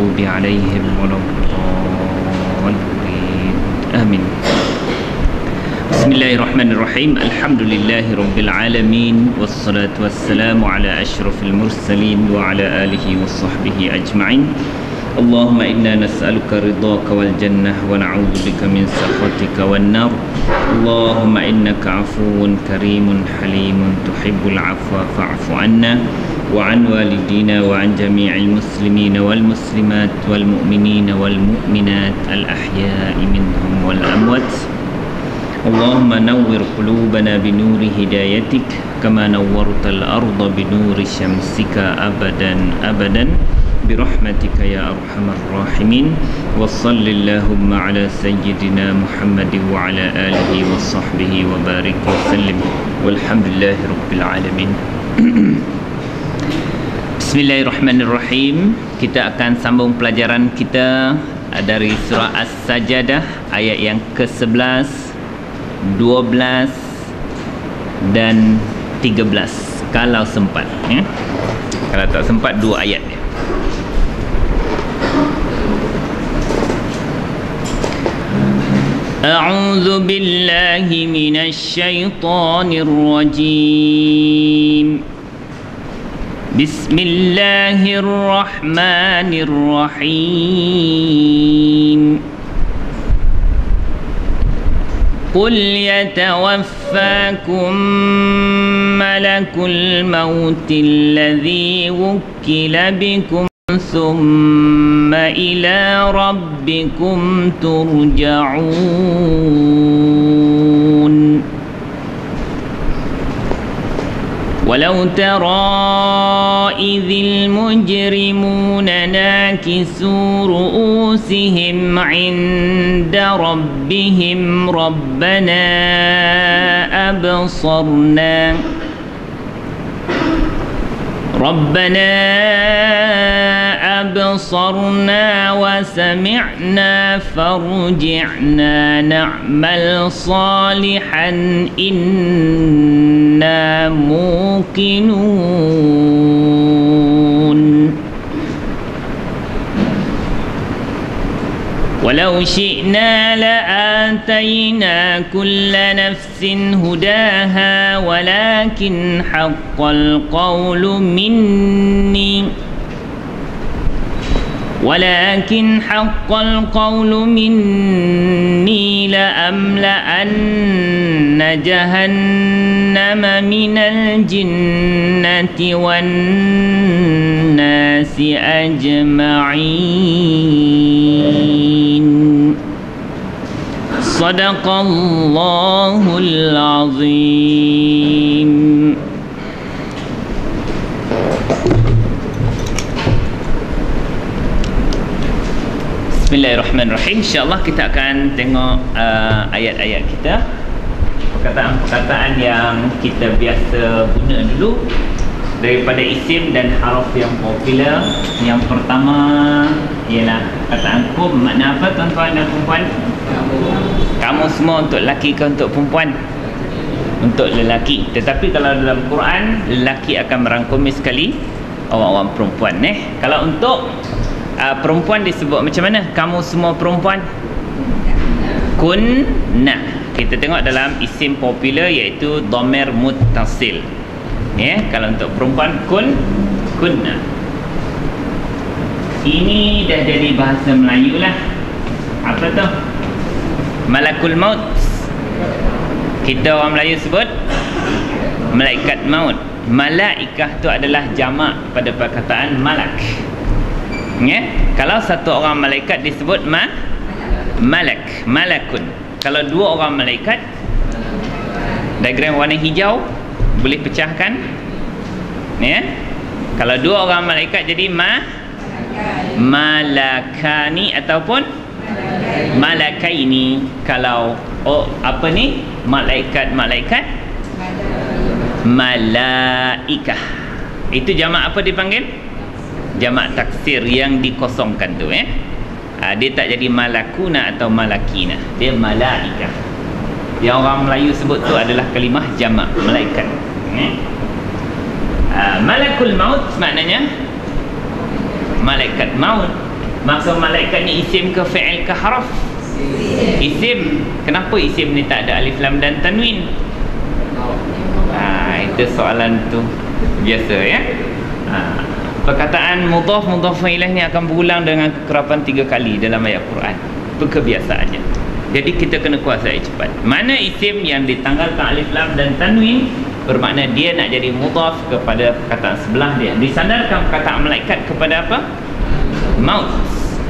المغضوب عليهم ولا الضالين آمين. Bismillahirrahmanirrahim. Alhamdulillahi rabbil alamin, wassalatu wassalamu ala asyrafil mursalin wa ala alihi wa sahbihi ajma'in. Allahumma inna nas'aluka ridhaka wal jannah wa na'udzubika min sakhatika wan nar. Allahumma innaka afuwun karimun halimun tuhibbul afwa fa'fu anna wa an walidina wa an jami'il muslimina wal muslimat wal mu'minina wal mu'minat al ahya'i minhum wal amwat. Allahumma nawwir qulubana binuri hidayatik kama nawwartal arda binuri syamsika abadan abadan birahmatika ya arhamar rahimin. Wa sallallahumma ala sayyidina Muhammadin wa ala alihi wa sahbihi wa barik wa sallim walhamdulillahi rabbil alamin. Bismillahirrahmanirrahim. Kita akan sambung pelajaran kita dari surah As-Sajdah ayat yang ke-11, 12 dan 13 kalau sempat, ya. Kalau tak sempat, 2 ayat dia. A'udzu billahi minasy syaithanir rajim. Bismillahirrahmanirrahim. قل يتوفاكم ملك الموت الذي وكل بكم ثم إلى ربكم ترجعون. ولو ترى إذ المجرمون ناكسوا رؤوسهم عند ربهم ربنا أبصرنا وسمعنا فارجعنا نعمل صالحا إنا موقنون. ولو شئنا لآتينا كل نفس هداها ولكن حق القول مني لأملأن جهنم من الجنة والناس أجمعين. صدق الله العظيم. Bismillahirrahmanirrahim. InsyaAllah kita akan tengok ayat-ayat kita, perkataan-perkataan yang kita biasa guna dulu daripada isim dan haraf yang popular. Yang pertama ialah perkataan kum. Makna apa tuan-tuan dan perempuan? Kamu semua untuk lelaki ke untuk perempuan? Untuk lelaki. Tetapi kalau dalam Quran, lelaki akan merangkumi sekali orang-orang perempuan. Kalau untuk perempuan disebut macam mana? Kamu semua perempuan. Kunna. Kita tengok dalam isim popular iaitu dhamir muttasil. Kalau untuk perempuan kunna. Ini dah jadi bahasa Melayu lah. Apa tu? Malakul maut. Kita orang Melayu sebut malaikat maut. Malaikah tu adalah jamak pada perkataan malak. Kalau satu orang malaikat disebut malak, malakun. Kalau 2 orang malaikat, diagram warna hijau boleh pecahkan, kalau 2 orang malaikat jadi malakani ataupun malakaini. Kalau malaikat malaikah, itu jamak apa dipanggil? Jamak taksir yang dikosongkan tu. Dia tak jadi malakuna atau malakina, dia malaikah. Yang orang Melayu sebut tu adalah kalimah jamak malaikat. Malakul maut maknanya malaikat maut. Maksud malaikat ni isim ke fi'il ke haraf? Isim. Kenapa isim ni tak ada alif lam dan tanwin? Itu soalan tu biasa ya. Perkataan mudhaf ilaih ni akan berulang dengan kekerapan 3 kali dalam ayat Quran. Itu kebiasaannya. Jadi kita kena kuasai cepat. Mana isim yang ditanggalkan alif lam dan tanwin, bermakna dia nak jadi mudhaf kepada perkataan sebelah dia. Disandarkan perkataan malaikat kepada apa? Maut.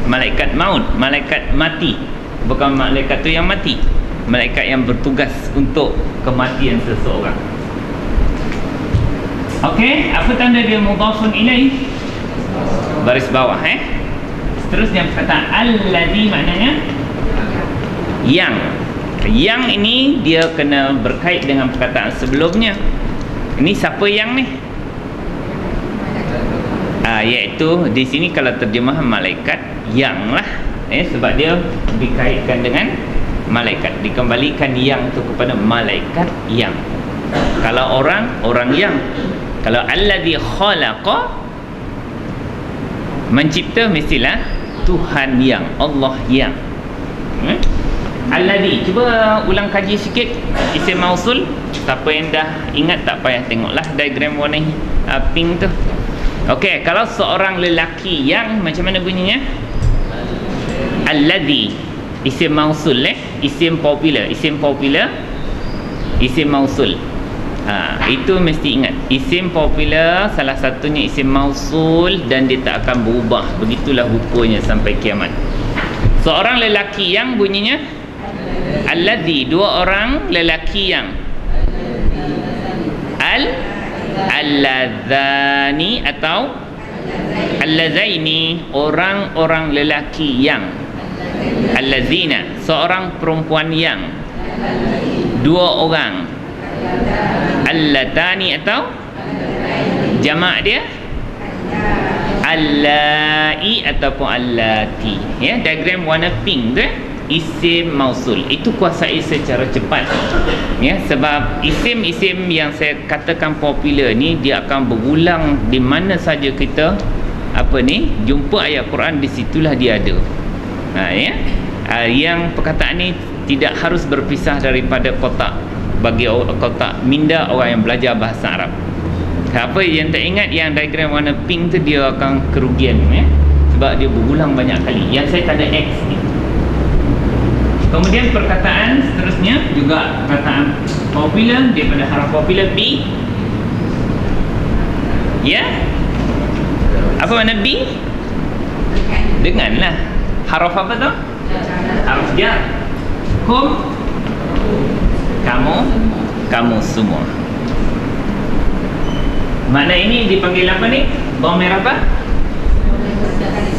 Malaikat maut, malaikat mati. Bukan malaikat tu yang mati, malaikat yang bertugas untuk kematian seseorang. Okey, apa tanda dia mudhafun ilaih? Baris bawah Seterusnya perkataan allazi maknanya yang. Yang ini dia kena berkait dengan perkataan sebelumnya. Ini siapa yang ni? Iaitu di sini kalau terjemahan malaikat yang lah, sebab dia dikaitkan dengan malaikat, dikembalikan yang tu kepada malaikat yang. Kalau orang yang. Kalau allazi khalaqa, mencipta, mestilah Tuhan yang, Allah yang. Allazi, cuba ulang kaji sikit isim mausul. Siapa yang dah ingat tak payah tengoklah diagram warna pink tu. Okey, kalau seorang lelaki yang, macam mana bunyinya? Allazi, isim mausul isim popular, isim mausul. Itu mesti ingat. Isim popular salah satunya isim mausul dan dia tak akan berubah. Begitulah rupanya sampai kiamat. Seorang lelaki yang bunyinya allazi, dua orang lelaki yang. Alladzani atau allazaini, orang-orang lelaki yang. Allazina, seorang perempuan yang. Dua orang. Allatani atau jamak dia allai ataupun allati. Ya, diagram warna pink tu isim mausul. Itu kuasai secara cepat. Ya, sebab isim-isim yang saya katakan popular ni dia akan berulang di mana saja kita jumpa ayat Quran, di situlah dia ada. Yang perkataan ni tidak harus berpisah daripada kotak. Bagi kotak minda orang yang belajar bahasa Arab. Apa yang tak ingat yang diagram warna pink tu, dia akan kerugian sebab dia berulang banyak kali. Yang saya tanda X ni. Kemudian perkataan seterusnya juga perkataan popular daripada haraf popular B. Ya? Apa makna B? Denganlah. Haraf apa tu? Haraf jar. Kamu semua. Makna ini dipanggil apa ni? Dhamir apa?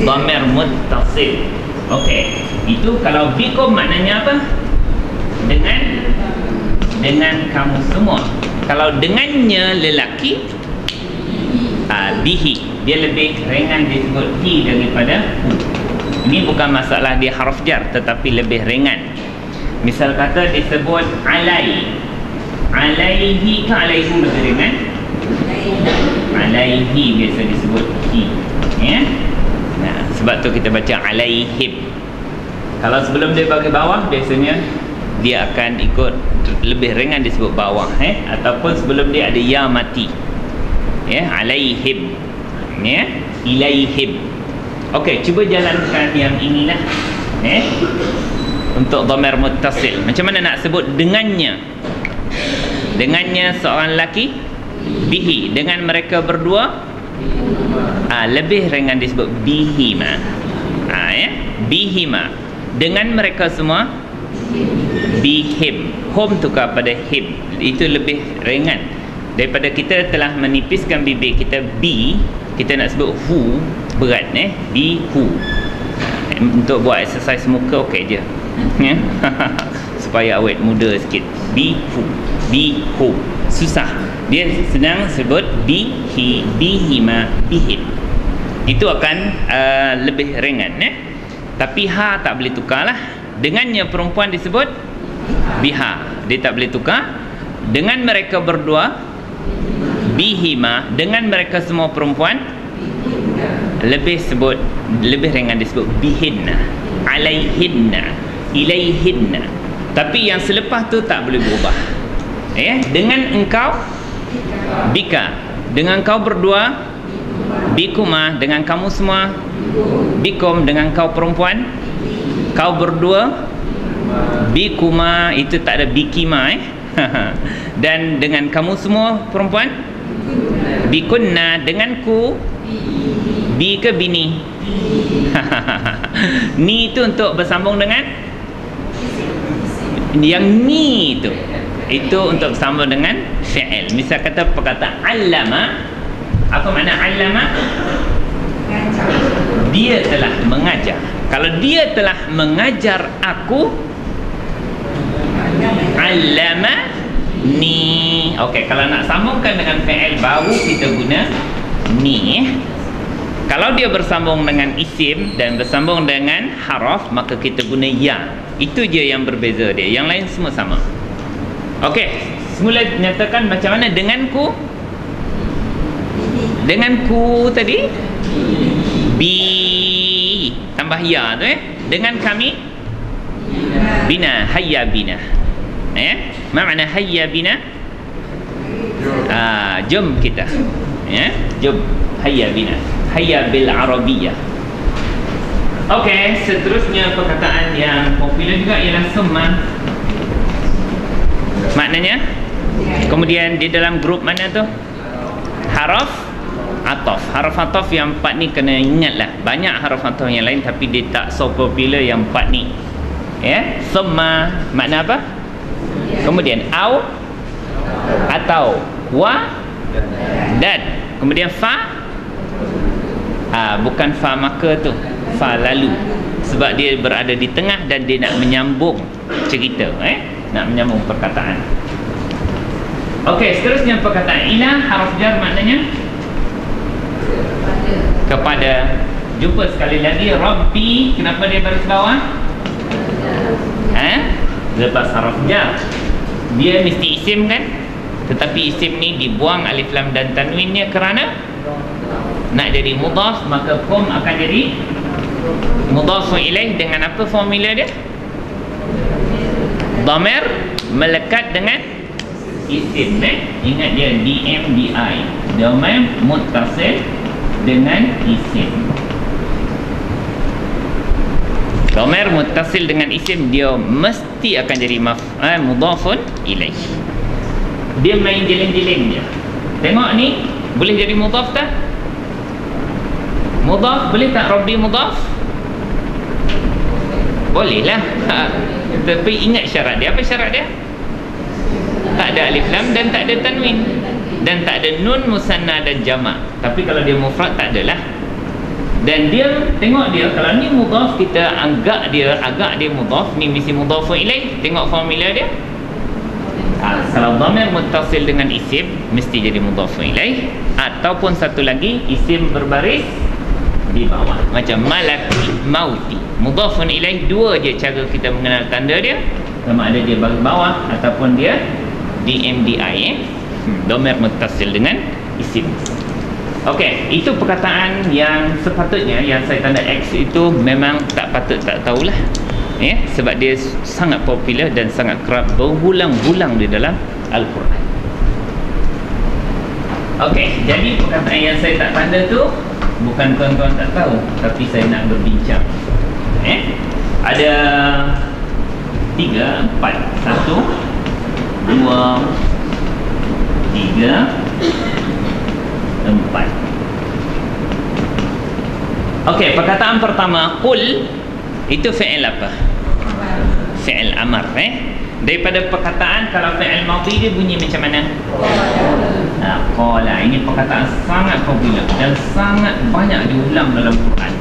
Dhamir muttasil. Okey. Itu kalau bikum maknanya apa? Dengan kamu semua. Kalau dengannya lelaki, bihi, dia lebih ringan disebut hi daripada hu. Ini bukan masalah dia haraf jar, tetapi lebih ringan. Misal kata disebut alaihi ke alaihu lebih ringan? Alaihi biasa disebut hi. Ya? Sebab tu kita baca alaihim. Kalau sebelum dia bagi bawah, biasanya dia akan ikut lebih ringan disebut bawah, ataupun sebelum dia ada ya mati. Ya, alaihim. Ya, ilaihim. Okey, cuba jalankan yang inilah. Untuk dhamir muttasil. Macam mana nak sebut dengannya? Dengannya seorang lelaki, bihi. Dengan mereka berdua, lebih ringan disebut bihima. Bihima. Dengan mereka semua, bihim. Hum tukar pada him. Itu lebih ringan. Daripada kita telah menipiskan bibir kita bi, kita nak sebut hu, berat bi hu. Untuk buat exercise muka okey je. Supaya awet muda sikit. Bihu, bihu, susah. Dia senang sebut bihi, bihima, bihim. Itu akan lebih ringan. Tapi ha tak boleh tukar lah. Dengannya perempuan disebut biha, dia tak boleh tukar. Dengan mereka berdua, bihima. Dengan mereka semua perempuan, lebih ringan disebut bihinna, alaihinna, ilaihinna. Tapi yang selepas tu tak boleh berubah. Dengan engkau bika, dengan kau berdua bikuma, dengan kamu semua bikum, dengan kau perempuan kau berdua bikuma, itu tak ada bikima dan dengan kamu semua perempuan bikunna, denganku bi ke bini ni itu untuk bersambung dengan yang ni itu untuk bersambung dengan fi'il. Misal kata perkataan allama, apa makna allama? Dia telah mengajar. Kalau dia telah mengajar aku, allama ni. Okey, kalau nak sambungkan dengan fi'il baru kita guna ni. Kalau dia bersambung dengan isim dan bersambung dengan haraf, maka kita guna ya. Itu je yang berbeza dia. Yang lain semua sama. Okey, semula nyatakan macam mana denganku. Denganku tadi bi tambah ya tu dengan kami bina, hayya bina. Apa makna hayya bina? Jom kita. Jom hayya bina. Hayya bil Arabiyyah. Okey, seterusnya perkataan yang popular juga ialah summa. Maknanya kemudian di dalam grup mana tu? Haraf ataf. Haraf ataf yang 4 ni kena ingatlah. Banyak haraf ataf yang lain tapi dia tak so popular yang 4 ni. Summa makna apa? Kemudian au, atau, wa, dan. Kemudian fa, bukan fa maka tu, fa lalu. Sebab dia berada di tengah dan dia nak menyambung cerita, nak menyambung perkataan. Okey, seterusnya perkataan ila, haraf jar maknanya kepada. Jumpa sekali lagi Rabbi, kenapa dia baris bawah? Lepas haraf jar. Dia mesti isim kan? Tetapi isim ni dibuang alif lam dan tanwinnya kerana nak jadi mudhaf, maka kum akan jadi mudhaf ilaih dengan apa formula dia? Dhamir melekat dengan isim. Ingat dia DMDI, dhamir muttasil dengan isim. Dhamir muttasil dengan isim dia mesti akan jadi mudhafun ilaih. Dia main jeling-jeling je. Tengok ni boleh jadi mudhaf tak? Mudhaf boleh tak? Rabbi mudhaf? Boleh lah. Tapi ingat syarat dia. Apa syarat dia? Tak ada alif lam dan tak ada tanwin, dan tak ada nun musanna dan jamak. Tapi kalau dia mufrad tak adalah. Dan dia tengok dia, kalau ni mudhaf kita agak dia mudhaf, ni mesti mudhafun ilaih. Tengok formula dia. Kalau dhamir muttasil dengan isim mesti jadi mudhafun ilaih, ataupun satu lagi isim berbaris di bawah macam malaki mauti, mudhafun ilaih. Dua je cara kita mengenal tanda dia, sama ada dia baris bawah ataupun dia DMDI, dhamir muttasil dengan isim. Okey, itu perkataan yang sepatutnya yang saya tanda X itu memang tak patut tak tahulah. Sebab dia sangat popular dan sangat kerap berulang-ulang di dalam Al-Quran. Okey, jadi perkataan yang saya tak tanda tu bukan tuan-tuan tak tahu, tapi saya nak berbincang. Ada 3, 4, 1, 2, 3, 4. Okey, perkataan pertama qul itu fi'il apa? Fi'il amar. Daripada perkataan, kalau fi'il madhi dia bunyi macam mana? Qala. Ini perkataan sangat popular dan sangat banyak diulang dalam Quran.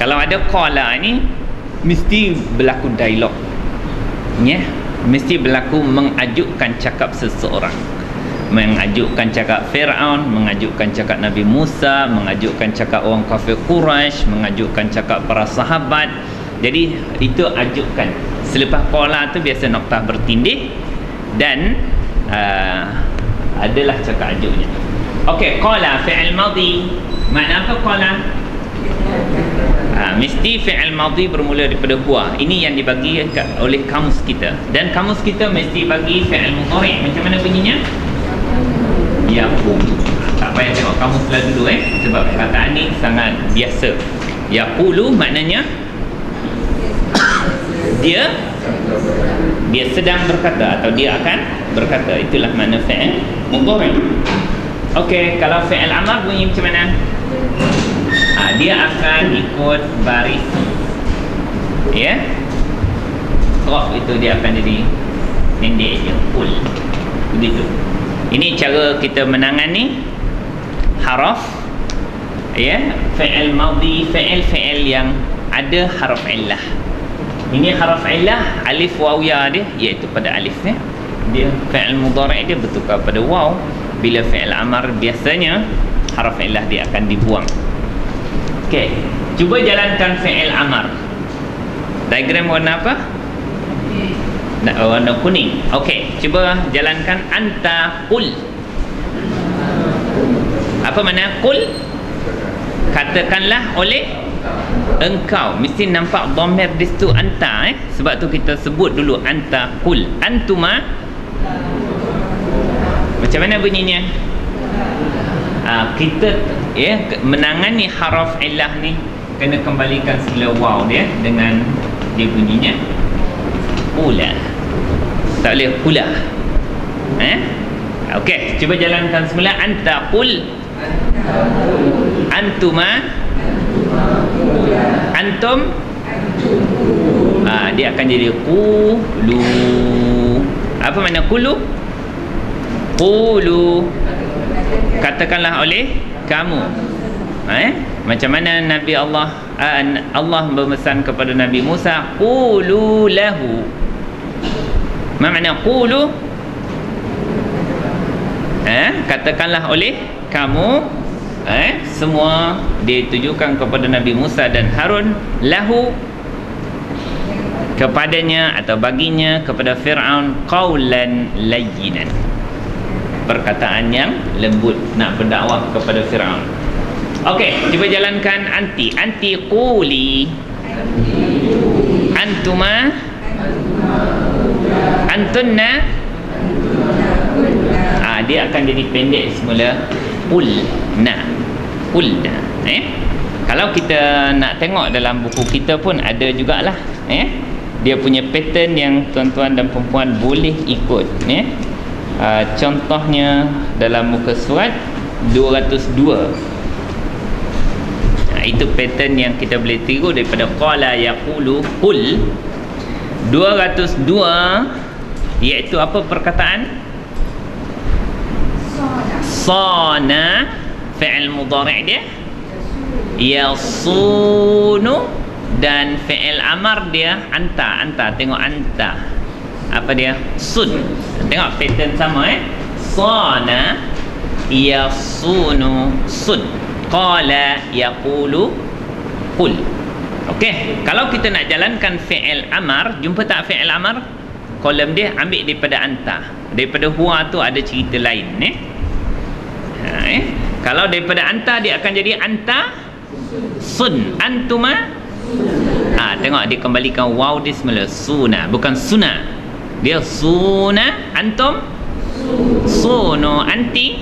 Kalau ada qala ni mesti berlaku dialog. Mesti berlaku mengajukkan cakap seseorang. Mengajukkan cakap Fir'aun, mengajukkan cakap Nabi Musa, mengajukkan cakap orang kafir Quraisy, mengajukkan cakap para sahabat. Jadi itu ajukkan. Selepas qala tu biasa noktah bertindih dan adalah cakap ajuknya. Okey, qala fi'il madhi Makna apa qala? Mesti fi'il madhi bermula daripada huwa. Ini yang dibagi oleh kamus kita. Dan kamus kita mesti bagi fi'il mudhari'. Macam mana bunyinya? Yaqulu. Tak payah tengok kamus lah dulu sebab perkataan ni sangat biasa. Yaqulu maknanya dia sedang berkata atau dia akan berkata. Itulah makna fi'il mudhari'. Okey, kalau fi'il amar bunyi macam mana? Dia akan ikut baris, ya. Qaf itu dia akan jadi pendek je, qul. Begitu. Ini cara kita menangani haraf, ya, fi'il madhi, fi'il yang ada haraf illah. Ini haraf illah alif waw ya dia, iaitu pada alif ya. Dia fi'il mudhari' dia bertukar pada waw. Bila fi'il amar biasanya haraf illah dia akan dibuang. Okey, cuba jalankan fi'il amar. Diagram warna apa? Warna kuning. Okey, cuba jalankan anta qul. Apa makna qul? Katakanlah oleh engkau. Mesti nampak dhamir di situ anta sebab tu kita sebut dulu anta qul. Antuma macam mana bunyinya? Kita menangani haraf illah ni kena kembalikan semula waw dia dengan dia bunyinya ula. Tak boleh ula. Okey, cuba jalankan semula anta qul, antuma, antum. Dia akan jadi qulu. Apa makna qulu? Qulu, katakanlah oleh kamu. Macam mana Nabi Allah berpesan kepada Nabi Musa, qulu lahu. Apa makna qulu? Katakanlah oleh kamu. Semua ditujukan kepada Nabi Musa dan Harun, lahu, kepadanya atau baginya, kepada Fir'aun, qaulan layyinan, perkataan yang lembut nak berdakwah kepada Fir'aun. Okey, cuba jalankan anti. Anti quli, antuma, antunna. Dia akan jadi pendek semula qulna. Qulna. Kalau kita nak tengok dalam buku kita pun ada jugalah dia punya pattern yang tuan-tuan dan perempuan boleh ikut contohnya dalam muka surat 202. Itu pattern yang kita boleh tiru daripada qala yaqulu qul. 202 iaitu apa perkataan? Sana, fi'il mudhari' dia yasunu, dan fi'il amar dia anta. Tengok anta, apa dia? Sun. Tengok pattern sama sana, yasunu, sun. Qala yaqulu qul. Okey, kalau kita nak jalankan fi'il amar, jumpa tak fi'il amar? Kolom dia ambil daripada anta. Daripada huwa tu ada cerita lain Kalau daripada anta dia akan jadi anta sun, antuma. Tengok dia kembalikan waw di semula, suna, bukan suna. Dia suna, antum, sunu, anti,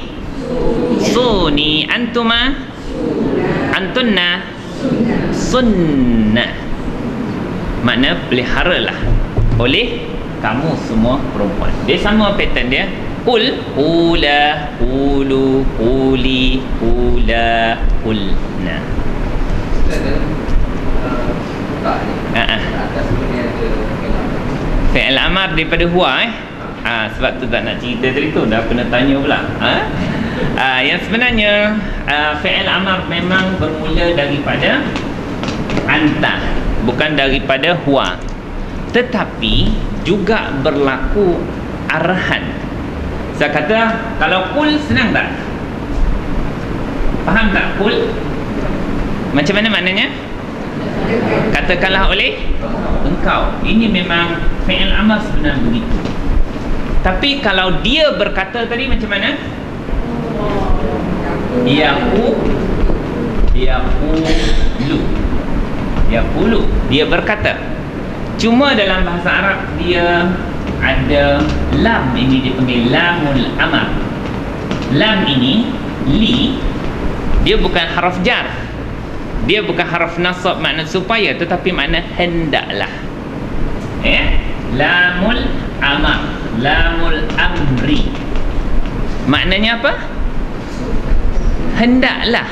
suni, antuma, antunna, sunna. Makna peliharalah oleh kamu semua perempuan. Dia sama pattern dia. Qul, ula, ulu, uli, ula, qulna. Fi'il amar daripada huwa sebab tu tak nak cerita tadi tu, dah kena tanya pula. Yang sebenarnya fi'il amar memang bermula daripada anta, bukan daripada huwa. Tetapi juga berlaku arahan. Saya kata kalau qul senang tak? Faham tak qul? Macam mana maknanya? Katakanlah oleh engkau. Ini memang fi'il amar sebenarnya begitu. Tapi kalau dia berkata tadi macam mana? Yaku Yaqulu. Yaqulu, dia berkata. Cuma dalam bahasa Arab dia ada lam, ini dipanggil lamul amar. Lam ini, li, dia bukan haraf jar, dia bukan haraf nasab makna supaya, tetapi makna hendaklah. Lamul amar, lamul amri, maknanya apa? Hendaklah.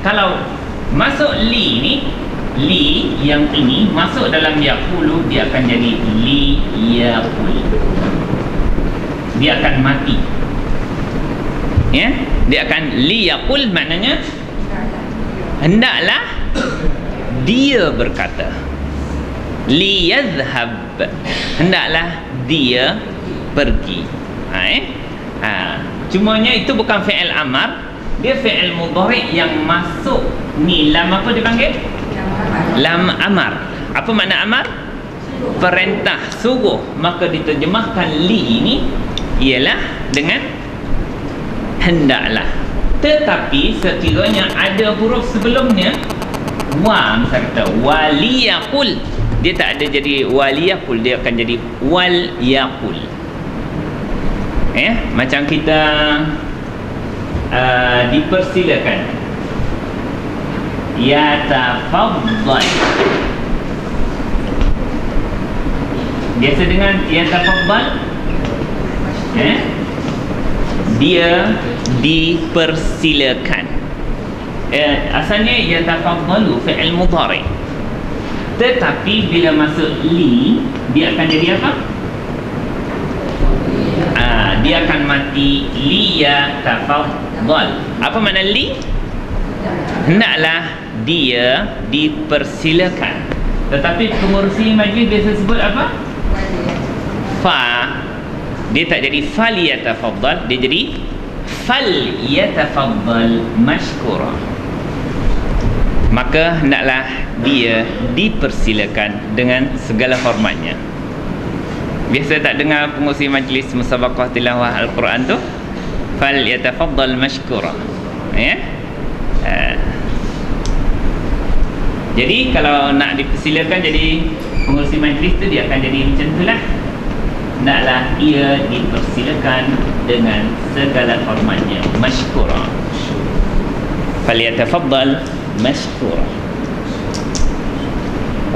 Kalau masuk li ni, li yang ini masuk dalam yaqulu, dia akan jadi li yaqul, dia akan mati. Dia akan li yaqul, maknanya hendaklah dia berkata. Li yadhhab, hendaklah dia pergi. Cumanya itu bukan fi'il amar, dia fi'il mudhari' yang masuk ni lam apa dipanggil? Lam amar. Apa makna amar? Perintah, suruh. Maka diterjemahkan li ini ialah dengan hendaklah. Tetapi sekiranya ada huruf sebelumnya, wa, misalnya kata waliyaqul, dia tak ada jadi waliyaqul, dia akan jadi walyaqul. Macam kita dipersilakan, yatafaddal. Biasa dengan yatafaddal, dia dipersilakan. Asalnya yatafaddalu fi'il mudhari', tetapi bila masuk li, dia akan jadi apa? Dia akan mati. Li yatafaddal. Apa makna li? Hendaklah dia dipersilakan. Tetapi pengurusi majlis biasa sebut apa? Fa. Dia tak jadi fal yatafaddal, dia jadi fal yatafaddal mashkura. Maka hendaklah dia dipersilakan dengan segala hormatnya. Biasa tak dengar pengurusi majlis musabaqah tilawah Al-Quran tu, fal yatafaddal mashkura. Jadi kalau nak dipersilakan jadi pengurusi majlis tu, dia akan jadi macam itulah. Hendaklah ia dipersilakan dengan segala hormatnya, mashkura. Fal yatafaddal mashkura.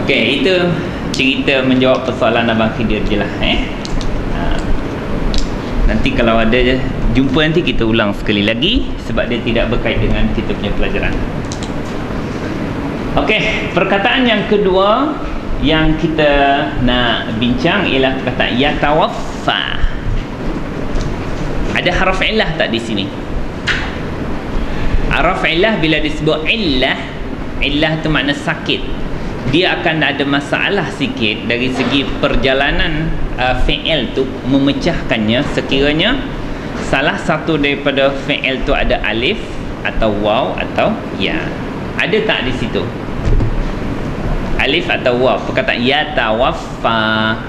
Okey, itu cerita menjawab persoalan Abang Khidir je lah. Nanti kalau ada jumpa nanti kita ulang sekali lagi, sebab dia tidak berkait dengan kita punya pelajaran. Okey, perkataan yang kedua yang kita nak bincang ialah perkataan yatawaffa. Ada haraf illah tak di sini? Haraf illah bila disebut illah, illah tu makna sakit. Dia akan ada masalah sikit dari segi perjalanan fi'il tu, memecahkannya sekiranya salah satu daripada fi'il tu ada alif atau waw atau ya. Ada tak di situ? Alif atau waw. Perkataan yatawaffa.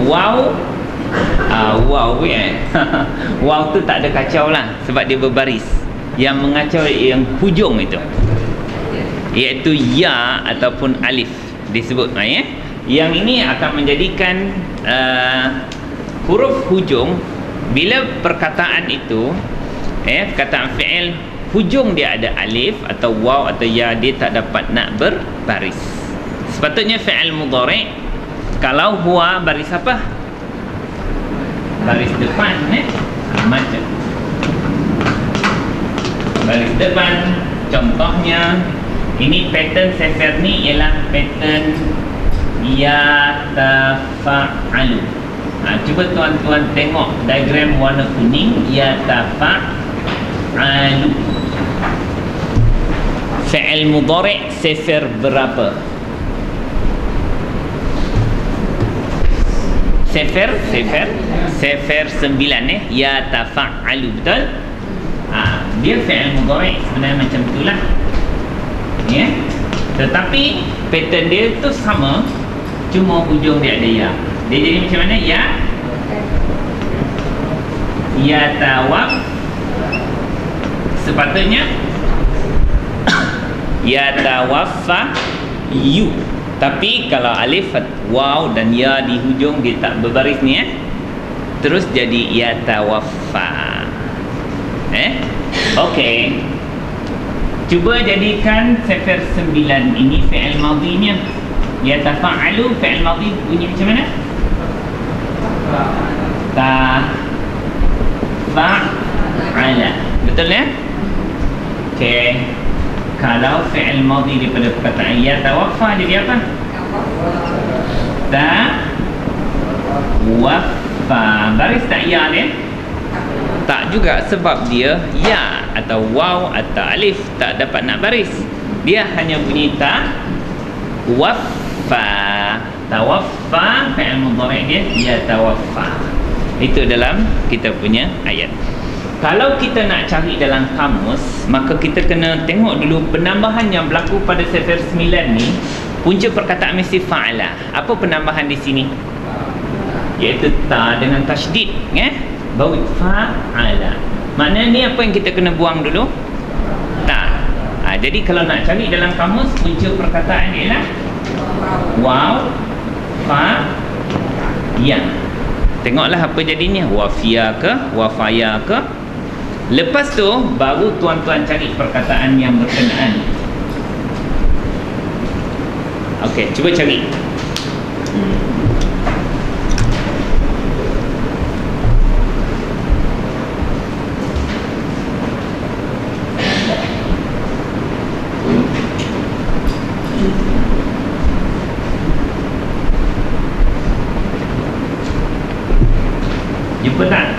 Waw, waw waw tu tak ada kacau lah, sebab dia berbaris. Yang mengacau yang hujung itu, iaitu ya ataupun alif disebut. Yang ini akan menjadikan huruf hujung bila perkataan itu, perkataan fi'il hujung dia ada alif atau waw atau ya, dia tak dapat nak berbaris. Sepatutnya fi'il mudhari' kalau huwa baris apa? Baris depan, macam baris depan. Contohnya ini pattern sefer ni ialah pattern yatafa'alu. Cuba tuan-tuan tengok diagram warna kuning, yatafa'alu. Fi'il mudhari' sefer berapa? Sefer 9 yatafa'alu, betul? Dia fi'il mudhari' sebenarnya macam itulah. Tetapi pattern dia tu sama, cuma hujung dia ada ya. Dia jadi macam mana? Ya, yatawaf Sepatutnya yatawaffa yu. Tapi kalau alif, waw dan ya di hujung dia tak berbaris ni terus jadi yatawaffa. Okey. Cuba jadikan sifar 9 ini fi'il madhinya. Yatafa'alu fi'il madhi bunyi macam mana? Tafa'ala. Betul ya? Okey. Kalau fi'il madhi daripada perkataan yatawaffa jadi apa? Tawaffa. Baris tak ya dia? Tak juga, sebab dia ya atau waw atau alif tak dapat nak baris. Dia hanya bunyi tawaffa. Tawaffa fi'il mudhari' dia yatawaffa. Itu dalam kita punya ayat. Kalau kita nak cari dalam kamus, maka kita kena tengok dulu penambahan yang berlaku pada sifar 9 ni. Punca perkataan mesti fa'ala. Apa penambahan di sini? Iaitu ta dengan tasydid, baru fa'ala. Maknanya ni apa yang kita kena buang dulu? Ta. Jadi kalau nak cari dalam kamus, punca perkataan ialah waw, fa, ya. Tengoklah apa jadinya, wafia ke, wafaya ke. Lepas tu baru tuan-tuan cari perkataan yang berkenaan. Okey, cuba cari. Jumpa tak?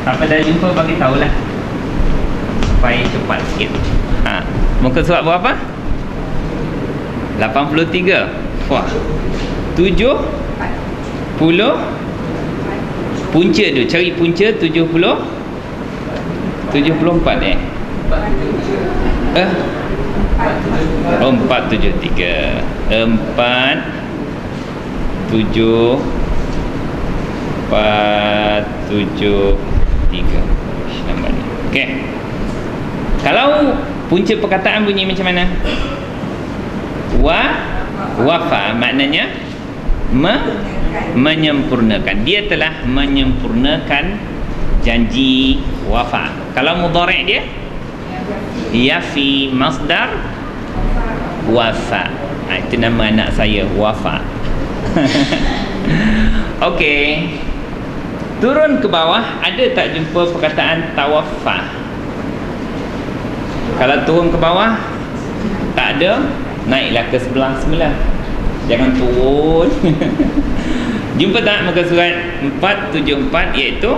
Siapa dah jumpa bagi tahulah supaya cepat sikit. Muka surat berapa? 83. Wah. 70. Punca tu, cari punca 70. 74 473. 473. Nampak ni. Okey. Kalau punca perkataan bunyi macam mana? Wafa maknanya menyempurnakan. Dia telah menyempurnakan janji wafa. Kalau mudhari' dia yafi, masdar wafa. Itu nama anak saya, Wafa. Okey. Turun ke bawah, ada tak jumpa perkataan tawaffa? Kalau turun ke bawah tak ada, naiklah ke sebelah. Jangan turun. Jumpa tak muka surat 474 iaitu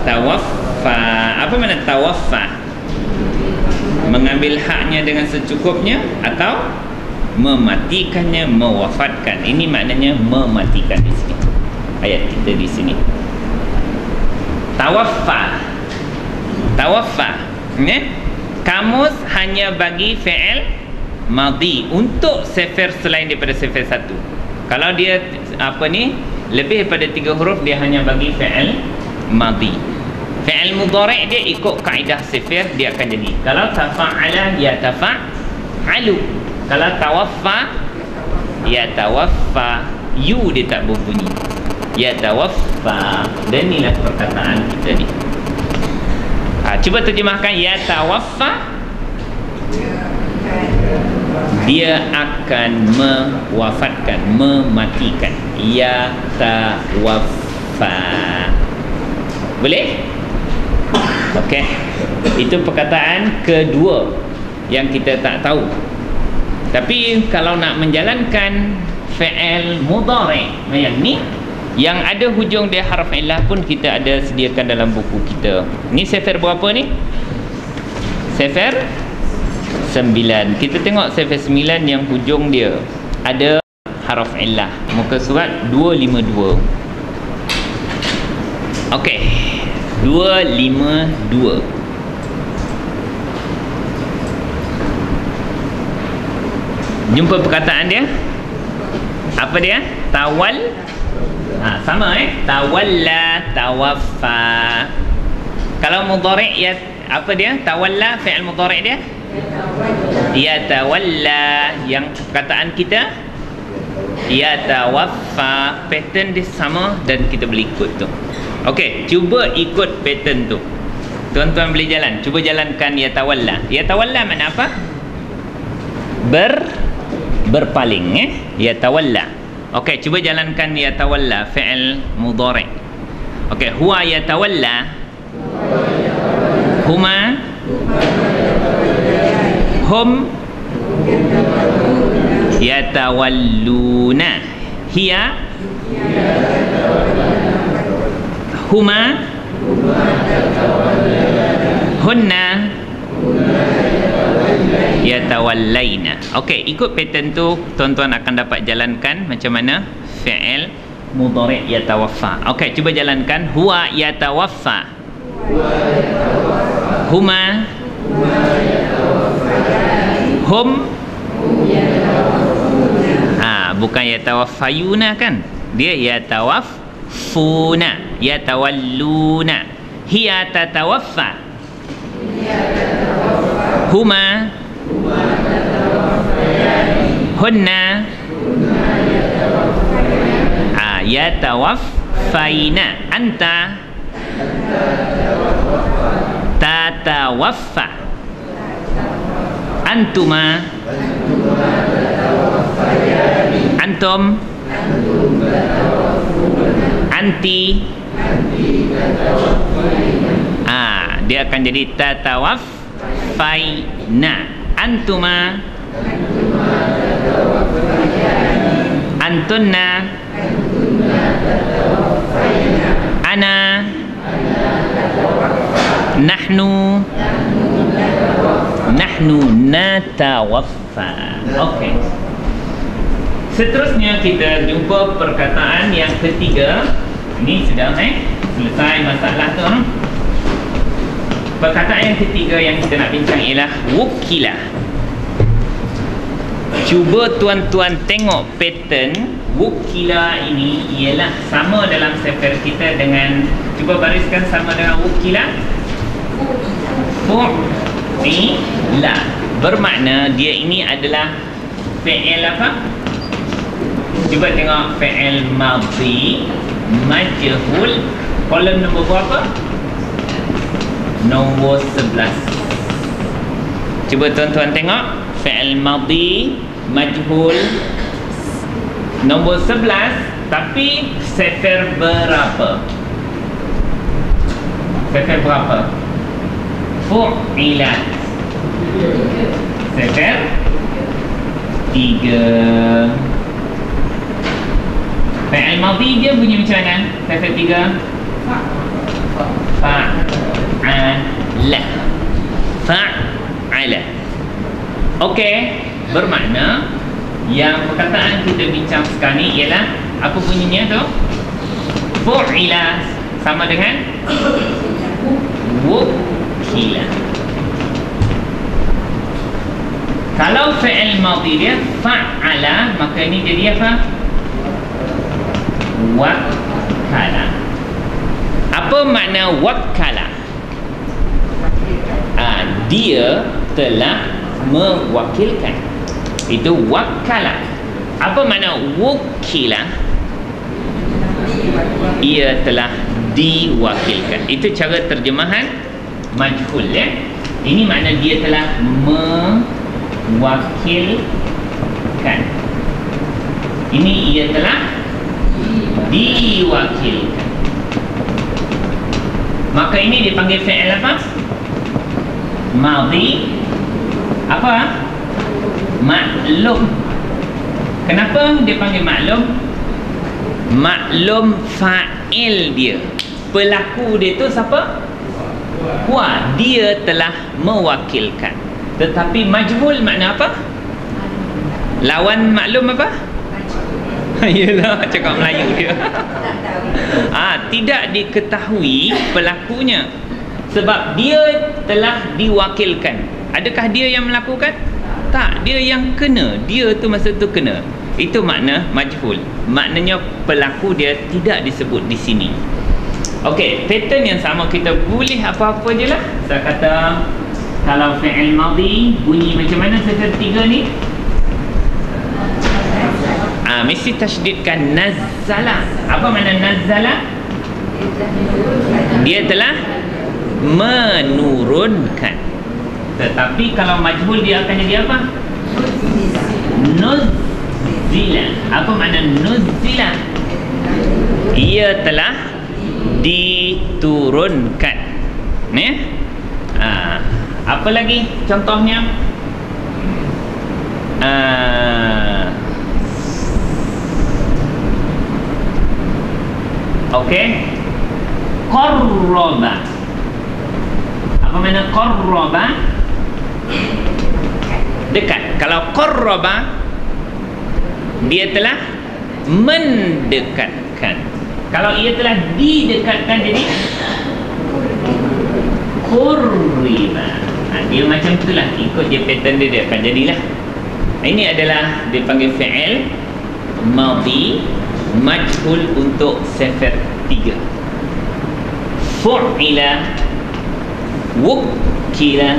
tawaffa. Apa makna tawaffa? Mengambil haknya dengan secukupnya atau mematikannya, mewafatkan. Ini maknanya mematikan di sini. Ayat kita di sini. Tawaffa. Kamus hanya bagi fi'il madhi untuk sifar selain daripada sifar 1. Kalau dia lebih daripada 3 huruf, dia hanya bagi fi'il madhi. Fi'il mudhari' dia ikut kaedah sifar, dia akan jadi. Kalau tafa'ala yatafa'alu. Kalau tawaffa yatawaffa, yu dia tak berbunyi. Yatawaffa. Dan inilah perkataan kita ni. Cuba terjemahkan yatawaffa. Dia akan mewafatkan, mematikan. Yatawaffa. Boleh? Okey. Itu perkataan kedua yang kita tak tahu. Tapi kalau nak menjalankan fi'il mudhari' yang ni, yang ada hujung dia harf illah pun kita ada sediakan dalam buku kita. Ni sifar berapa ni? Sifar 9. Kita tengok sifar 9 yang hujung dia ada harf illah. Muka surat 252. Okey. 252. Jumpa perkataan dia? Apa dia? Tawal. Sama tawalla, tawaffa. Kalau mudhari' ya apa dia? Tawalla, fi'il mudhari' dia? Yatawalla. Yang perkataan kita yatawaffa. Pattern dia sama dan kita boleh ikut tu. Okey, cuba ikut pattern tu. Tuan-tuan boleh jalan. Cuba jalankan yatawalla. Yatawalla makna apa? Berpaling, yatawalla. Okey, cuba jalankan yatawalla, fi'il mudhari'. Okey, huwa yatawalla. Huma. Hum yatawalluna. Hiya. Huma. Hunna yatawallaina. Okey, ikut pattern tu tuan-tuan akan dapat jalankan macam mana fi'il mudhari' yatawaffa. Okey, cuba jalankan. Huwa yatawaffa. Huma. Hum. Bukan yatawaffayuna kan? Dia yatawaffuna, yatawalluna. Hiya tatawaffa. Huma. Hunna. Yatawaffaina. Anta tatawaffa. Antuma. Antum. Anti. Dia akan jadi tatawaffaina. Antuma. Antunna. Ana. Nahnu. Nahnu natawaffa. Okey. Seterusnya kita jumpa perkataan yang ketiga. Ini sudah selesai masalah tu. Perkataan yang ketiga yang kita nak bincang ialah wukila. Cuba tuan-tuan tengok pattern wukila ini ialah sama dalam sefer kita dengan, cuba bariskan sama dengan wukila. Fu'ila. Bermakna dia ini adalah fi'il apa? Cuba tengok fi'il madhi majhul. Kolom nombor berapa? Nombor 11. Cuba tuan-tuan tengok fi'il madhi majhul nombor 11, tapi sefer berapa? Sefer berapa? Fu'ilat. Sefer 3. Fi'il madhi dia bunyi macam mana? Sefer 3. Fa'ala. Fa'ala. Okey, bermakna yang perkataan kita bincang sekarang ni ialah apa bunyinya tu? Fu'ila sama dengan wukila. Kalau fi'il madhi dia fa'ala, maka ini jadi apa? Wakala. Apa makna wakala? Dia telah mewakilkan. Itu wakala. Apa makna wukila? Ia telah diwakilkan. Itu cara terjemahan majhul, ya. Ini makna dia telah mewakilkan. Ini ia telah diwakilkan. Maka ini dipanggil fi'il apa? Madhi apa? Maklum. Kenapa dia panggil maklum? Maklum fa'il dia. Pelaku dia tu siapa? Huwa. Dia telah mewakilkan. Tetapi majhul makna apa? Lawan maklum apa? Yelah, cakap Melayu dia. Tidak diketahui pelakunya. Sebab dia telah diwakilkan. Adakah dia yang melakukan? Tak, dia yang kena. Dia tu masa tu kena. Itu makna majhul. Maknanya pelaku dia tidak disebut di sini. Okey, pattern yang sama kita boleh apa-apa je lah. Saya kata kalau fi'il madhi bunyi macam mana seketika ni? Mesti tasydidkan nazzala. Apa makna nazzala? Dia telah menurunkan. Tetapi kalau majhul dia akan jadi apa? Nuzzila. Apa makna nuzzila? Ia telah diturunkan. Apa lagi contohnya? Okey. Qarraba. Apa makna qarraba? Dekat. Kalau qarraba dia telah mendekatkan. Kalau ia telah didekatkan jadi qurriba. Dia macam itulah, ikut dia pattern dia akan jadilah. Ini adalah dipanggil fi'il madhi majhul untuk sifar 3. Fu'ila, wukkila,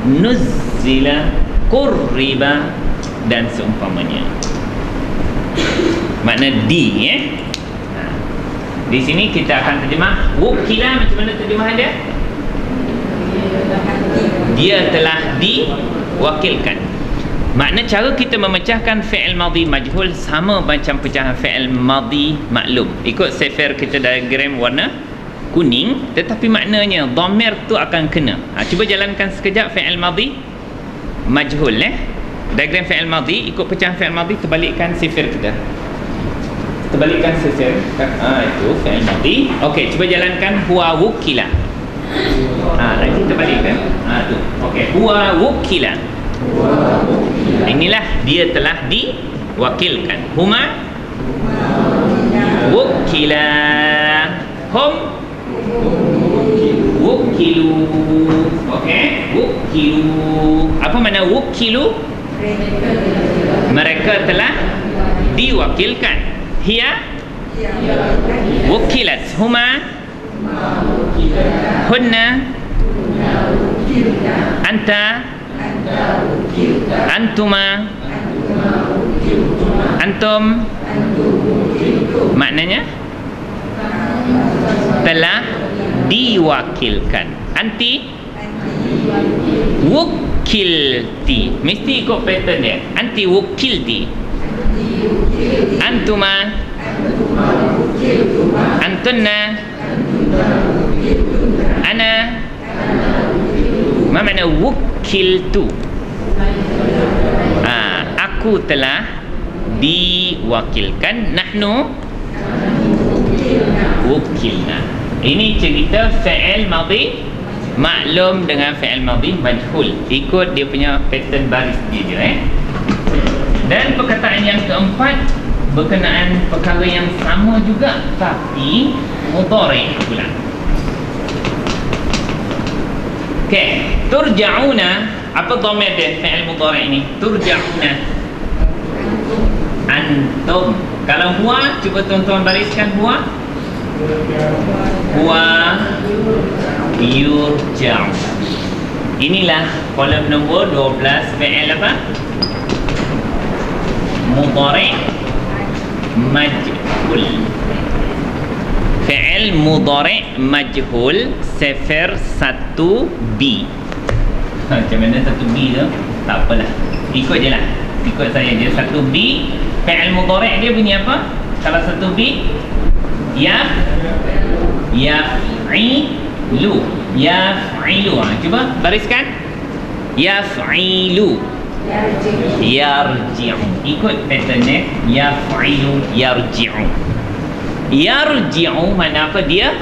nuzzila, qurriba dan seumpamanya. Makna di Di sini kita akan terjemah wukkila. Macam mana terjemah dia? Dia telah diwakilkan. Makna cara kita memecahkan fi'il madhi majhul sama macam pecahan fi'il madhi maklum. Ikut sifar kita diagram warna kuning, tetapi maknanya dhamir tu akan kena. Cuba jalankan sekejap fi'il madhi majhul. Diagram fi'il madhi ikut pecahan fi'il madhi, terbalikkan sifar kita. Terbalikkan sifar. Itu fi'il madhi. Okey, cuba jalankan huwa wukkila. Lagi terbalikkan. Tu. Okey, huwa wukkila. Inilah dia telah diwakilkan. Huma wukkila. Hum wukkilu. Okey, wukkilu. Apa makna wukkilu? Mereka telah diwakilkan. Hiya wukkilat. Huma hunna anta antuma antum. Maknanya telah diwakilkan. Anti wukkilti. Mesti ikut pattern dia. Anti wukkilti. Antuma antunna ana. Apa makna wukkiltu? Aku telah diwakilkan. Nahnu wukkilna. Ini cerita fi'il madhi maklum dengan fi'il madhi majhul. Ikut dia punya pattern baris dia je. Dan perkataan yang keempat berkenaan perkara yang sama juga, tapi mudhari' pula. Okey, turja'una. Apa dhamir dia fi'il mudhari' ni? Turja'una. Antum. Kalau huwa, cuba tuan-tuan bariskan huwa. Huwa yurja'u. Inilah kolom nombor 12 fi'il apa? Mudhari' majhul. Fi'il mudhari' majhul sifar 1B. Macam mana 1B tu? Tak apalah, ikut je lah. Ikut saya je. 1B fi'il mudhari' dia bunyi apa? Kalau 1B yaf'ilu. Yaf'ilu. Cuba bariskan. Yaf'ilu. Yarji'u. Ikut pattern dia. Yaf'ilu yarji'u. Yarji'u mana apa dia?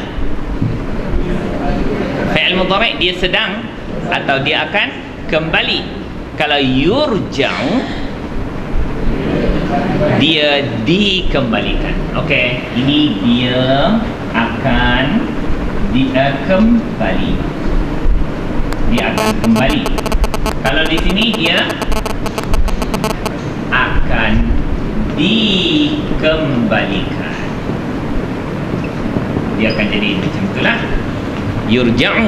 Fi'il mudhari' dia sedang atau dia akan kembali. Kalau yurja'u dia dikembalikan. Okey, ini dia akan kembali. Dia akan kembali. Kalau di sini dia akan dikembalikan. dia akan jadi macam itulah. Yurja'u.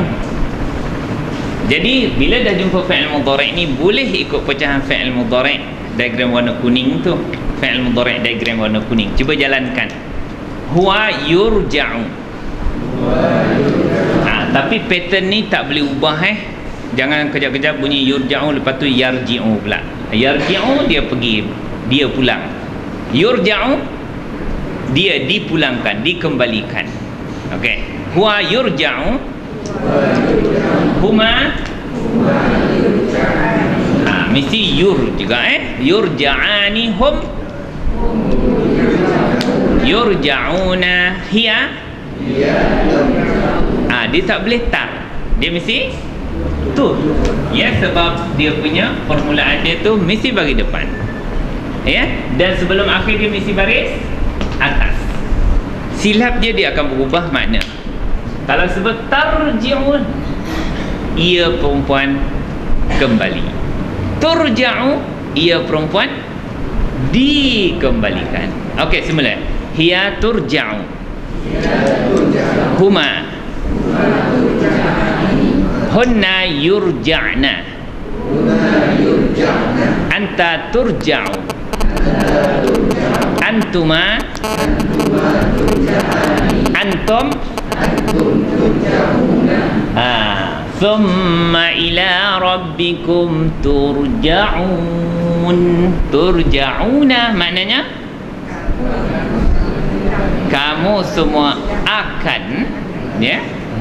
Jadi bila dah jumpa fi'il mudhari' ni, boleh ikut pecahan fi'il mudhari' diagram warna kuning tu. Fi'il mudhari' diagram warna kuning. Cuba jalankan. Huwa yurja'u. Tapi pattern ni tak boleh ubah Jangan kejap-kejap bunyi yurja'u lepas tu yarji'u pula. Yarji'u dia pergi, dia pulang. Yurja'u dia dipulangkan, dikembalikan. Okey. Huwa yurja'u. Huma mesti yur juga yurja'ani hum yurja'una hiya. Dia tak boleh tar, dia mesti tu. Ya, sebab dia punya permulaan dia tu mesti bagi depan. Ya, dan sebelum akhir dia mesti baris atas. Silap dia akan berubah makna. Kalau sebut tarji'un, ia perempuan kembali. Turja'u, ia perempuan dikembalikan. Okey, semula. Hiya turja'u. Huma hunna yurja'na. Anta turja'u. Antuma antum thumma ila rabbikum turja'un. Turja'una maknanya kamu semua akan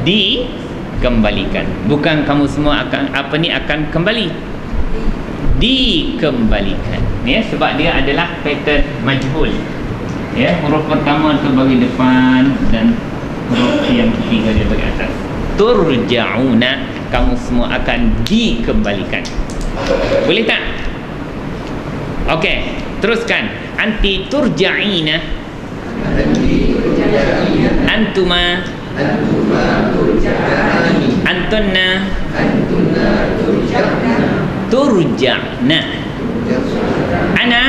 dikembalikan. Bukan kamu semua akan akan kembali, dikembalikan. Sebab dia adalah pattern majhul. Huruf pertama tu bagi depan dan huruf yang ketiga dia bagi atas. Turja'una, kamu semua akan dikembalikan. Boleh tak? Okey, teruskan. Anti turja'ina. Antuma antunna turja'na. Ana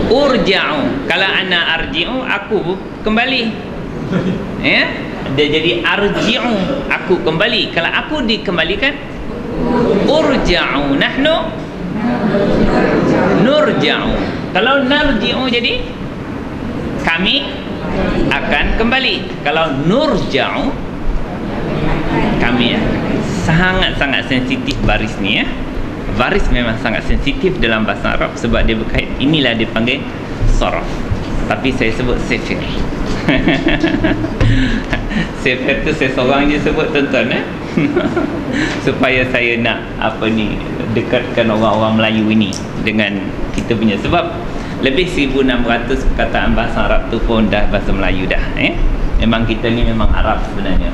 urja'u. Kalau ana arji'u, aku kembali. Dia jadi arji'u, aku kembali. Kalau aku dikembalikan, urja'u. Nahnu nurja'u. Kalau narji'u jadi kami akan kembali. Kalau nurja'u, kami sangat-sangat sensitif baris ni. Baris memang sangat sensitif dalam bahasa Arab sebab dia berkait, inilah dia panggil saraf. Tapi saya sebut sifir. Sifir tu saya seorang je sebut, tuan-tuan supaya saya nak dekatkan orang-orang Melayu ini dengan kita punya. Sebab lebih 1600 perkataan bahasa Arab tu pun dah bahasa Melayu dah. Memang kita ni memang Arab sebenarnya.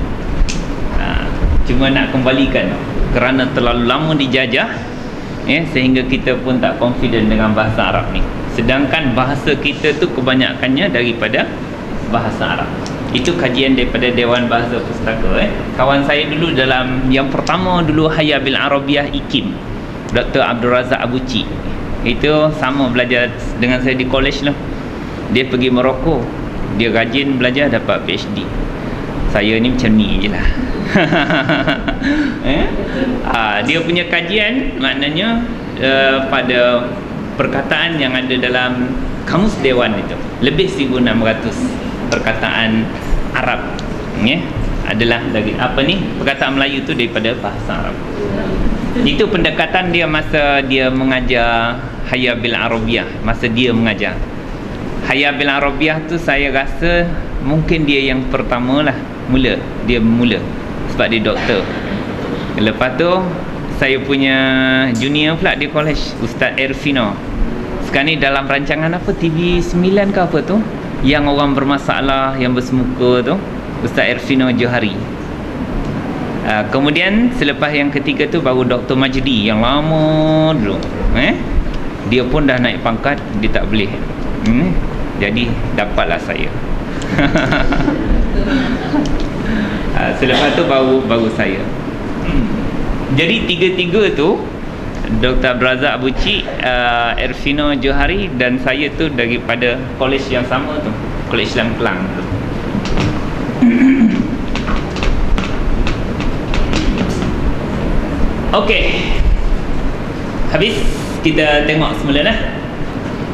Cuma nak kembalikan kerana terlalu lama dijajah, sehingga kita pun tak confident dengan bahasa Arab ni. Sedangkan bahasa kita tu kebanyakannya daripada bahasa Arab. Itu kajian daripada Dewan Bahasa Pustaka. Kawan saya dulu dalam yang pertama dulu Hayya bil Arabiah IKIM, Dr. Abdul Razak Abuci. Itu sama belajar dengan saya di college lah. Dia pergi Morocco, dia rajin belajar, dapat PhD. Saya ni macam ni je lah. Dia punya kajian maknanya pada perkataan yang ada dalam kamus Dewan itu, lebih 1600 perkataan Arab adalah dari perkataan Melayu tu daripada bahasa Arab. Itu pendekatan dia masa dia mengajar Hayya bil Arabiah. Masa dia mengajar Hayya bil Arabiah tu, saya rasa mungkin dia yang pertama lah mula sebab dia doktor. Lepas tu saya punya junior pula di college, Ustaz Erfino. Sekarang ni dalam rancangan apa, TV9 ke apa tu, yang orang bermasalah, yang bersemuka tu, Ustaz Erfino Johari. Kemudian selepas yang ketiga tu baru Dr. Majdi yang lama dulu. Dia pun dah naik pangkat, dia tak boleh. Jadi dapatlah saya. Selepas tu baru saya. Jadi tiga-tiga tu Dr. Abrazak Abu Cik, Ervino Johari, dan saya tu daripada kolej yang sama tu, Kolej Islam Kelang tu. Okey, habis kita tengok semula lah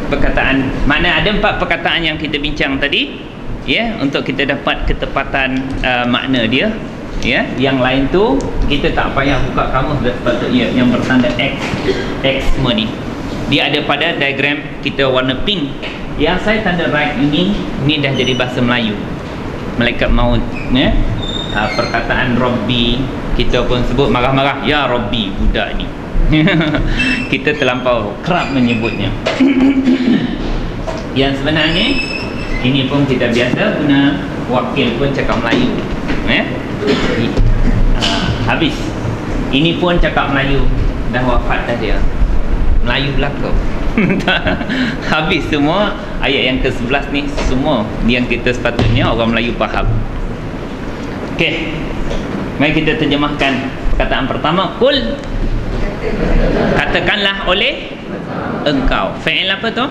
perkataan. Mana ada 4 perkataan yang kita bincang tadi, ya, untuk kita dapat ketepatan makna dia, ya. Yang lain tu kita tak payah buka kamus dah, sepatutnya yang bertanda X semua ni dia ada pada diagram kita warna pink. Yang saya tanda right ini dah jadi bahasa Melayu, malaikat maut, ya. Perkataan Rabbi kita pun sebut marah-marah, ya Rabbi, budak ni. Kita terlampau kerap menyebutnya. Yang sebenarnya ini pun kita biasa guna, wakil pun cakap Melayu, ya. Habis ini pun cakap Melayu, dah wafat dah dia, Melayu belaka. Habis semua ayat yang ke-11 ni, semua yang kita sepatutnya orang Melayu faham. Okey, mari kita terjemahkan perkataan pertama. Kul, katakanlah oleh engkau. Fi'il apa tu?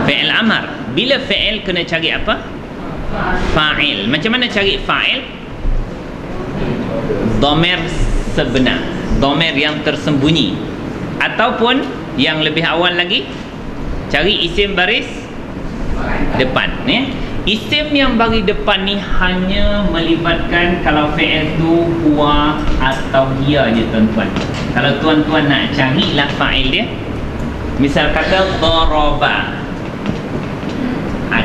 Fi'il amar. Bila fi'il kena cari apa? Fa'il. Macam mana cari fa'il? Dhamir sebenar, dhamir yang tersembunyi, ataupun yang lebih awal lagi, cari isim baris depan, ya. Isim yang bagi depan ni hanya melibatkan kalau fi'il tu huwa atau hiya je tuan-tuan. Kalau tuan-tuan nak carilah fa'il dia, misal kata daraba,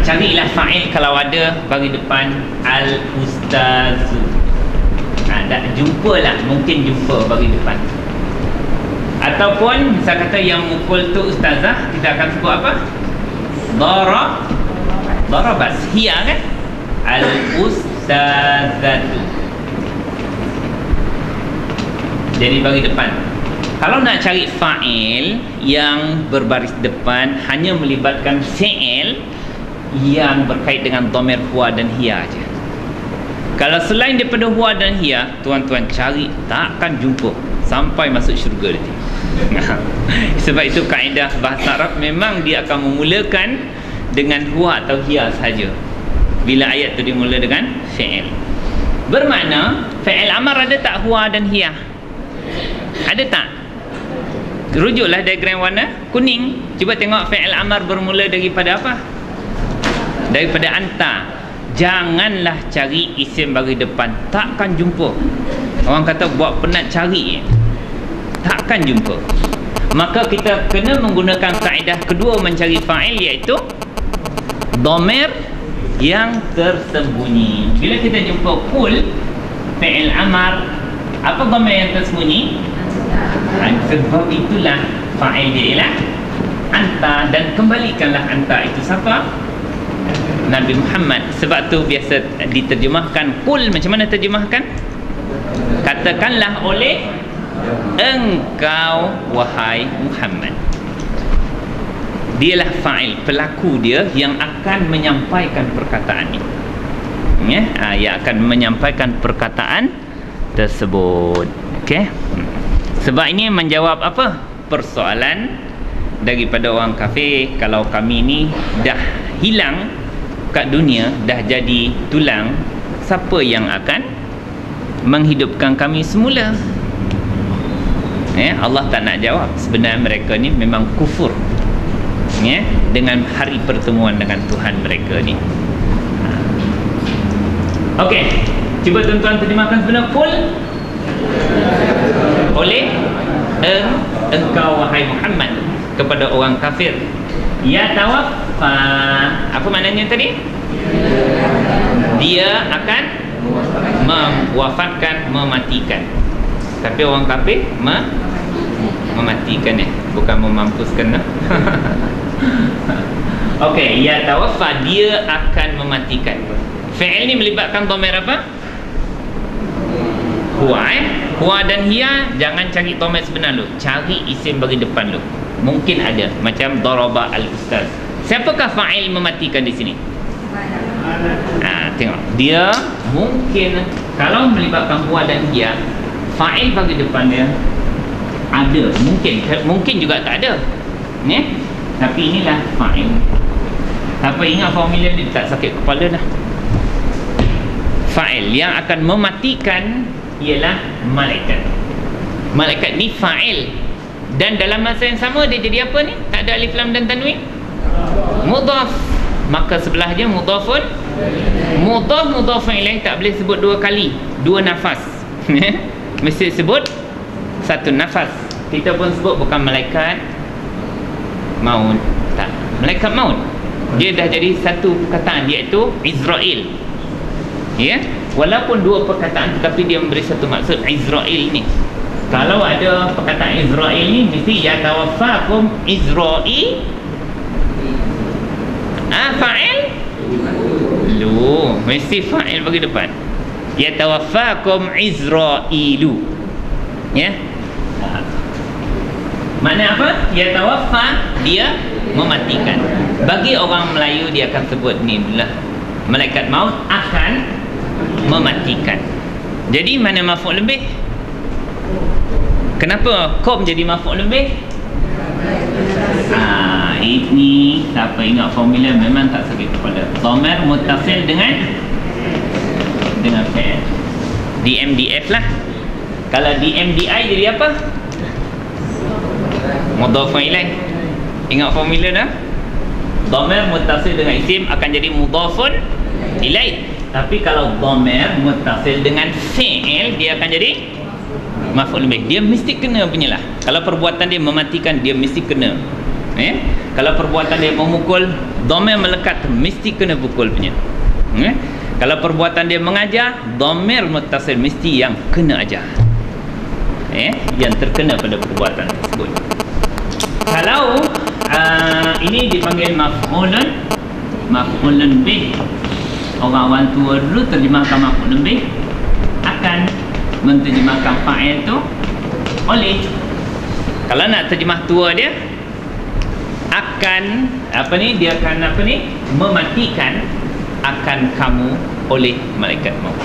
carilah fa'il kalau ada bagi depan al-ustazu. Tak jumpalah, mungkin jumpa bagi depan. Ataupun misal kata yang mukul tu ustazah, kita akan sebut apa? Darabat, hiya kan? Al-ustazatu. Jadi bagi depan. Kalau nak cari fa'il yang berbaris depan, hanya melibatkan fi'il yang berkait dengan dhamir huwa dan hiya aja. Kalau selain daripada huwa dan hiya, tuan-tuan cari takkan jumpa sampai masuk syurga nanti. Sebab itu kaedah bahasa Arab memang dia akan memulakan dengan huwa atau hiya saja bila ayat tu dimula dengan fi'il. Bermakna fi'il amar ada tak huwa dan hiya? Ada tak? Rujuklah diagram warna kuning. Cuba tengok fi'il amar bermula daripada apa? Daripada anta. Janganlah cari isim bagi depan, takkan jumpa. Orang kata buat penat cari, takkan jumpa. Maka kita kena menggunakan kaedah kedua mencari fa'il, iaitu dhamir yang tersembunyi. Bila kita jumpa kul, fi'il amar, apa dhamir yang tersembunyi? Sebab itulah fa'il dia ialah anta, dan kembalikanlah anta itu siapa? Nabi Muhammad. Sebab tu biasa diterjemahkan kul. Macam mana terjemahkan? Katakanlah oleh engkau wahai Muhammad. Dialah fa'il, pelaku dia yang akan menyampaikan perkataan ini, ya? Yang akan menyampaikan perkataan tersebut. Okey. Sebab ini menjawab apa? Persoalan daripada orang kafir. Kalau kami ni dah hilang kat dunia, dah jadi tulang, siapa yang akan menghidupkan kami semula? Allah tak nak jawab. Sebenarnya mereka ni memang kufur, ya, dengan hari pertemuan dengan Tuhan mereka ni. Okey, cuba tuan-tuan terjemahkan sebenar. Kul oleh engkau wahai Muhammad kepada orang kafir. Ya tawaffa, apa maknanya tadi? Dia akan mewafatkan, mematikan. Tapi orang kafir mematikan, bukan memampuskan. Okey, ya tawaffa, dia akan mematikan. Fi'il ni melibatkan dhamir apa? Huwa, huwa dan hiya. Jangan cari dhamir sebenar lu, cari isim bagi depan lu. Mungkin ada, macam daraba al-ustaz. Siapakah fa'il mematikan di sini? Tengok, dia mungkin kalau melibatkan huwa dan hiya, fa'il bagi depan dia Ada, mungkin juga tak ada. Tapi inilah fa'il. Siapa ingat formula ni tak sakit kepala dah. Fa'il yang akan mematikan ialah malaikat. Malaikat ni fa'il. Dan dalam masa yang sama dia jadi apa ni? Tak ada alif lam dan tanwin. Mudhaf. Maka sebelahnya mudhafun. Mudhafun ilaih tak boleh sebut dua kali, dua nafas. Mesti sebut satu nafas. Kita pun sebut bukan malaikat maut. Tak, malaikat maut. Dia dah jadi satu perkataan, iaitu Izrail. Ya, walaupun dua perkataan tetapi dia memberi satu maksud. Izrail ni, kalau ada perkataan Izrail ni mesti yatawaffakum Izrail. Fa'il lu, mesti fa'il bagi depan. Yatawaffakum Izrailu. Ya, makna apa? Yatawaffa, dia mematikan. Bagi orang Melayu dia akan sebut ni adalah malaikat maut akan mematikan. Jadi mana maf'ul lebih? Kenapa qom jadi maf'ul lebih? Ini siapa ingat formula memang tak sakit kepala. Dhamir muttasil dengan fi'il. DMDF lah. Kalau DMDI jadi apa? Mudhafun ilaih. Ingat formula dah? Dhamir muttasil dengan isim akan jadi mudhafun ilaih. Tapi kalau dhamir muttasil dengan fi'il, dia akan jadi maf'ul bih. Dia mesti kena punyalah. Kalau perbuatan dia mematikan, dia mesti kena. Kalau perbuatan dia memukul, dhamir melekat, mesti kena pukul punya. Kalau perbuatan dia mengajar, dhamir muttasil mesti yang kena ajar. Yang terkena pada perbuatan tersebut. Kalau ini dipanggil maf'ulun bih. Orang tua dulu terjemahkan maf'ulun bih akan menterjemahkan fa'il tu oleh. Kalau nak terjemah tua dia akan dia akan mematikan akan kamu oleh malaikat maut.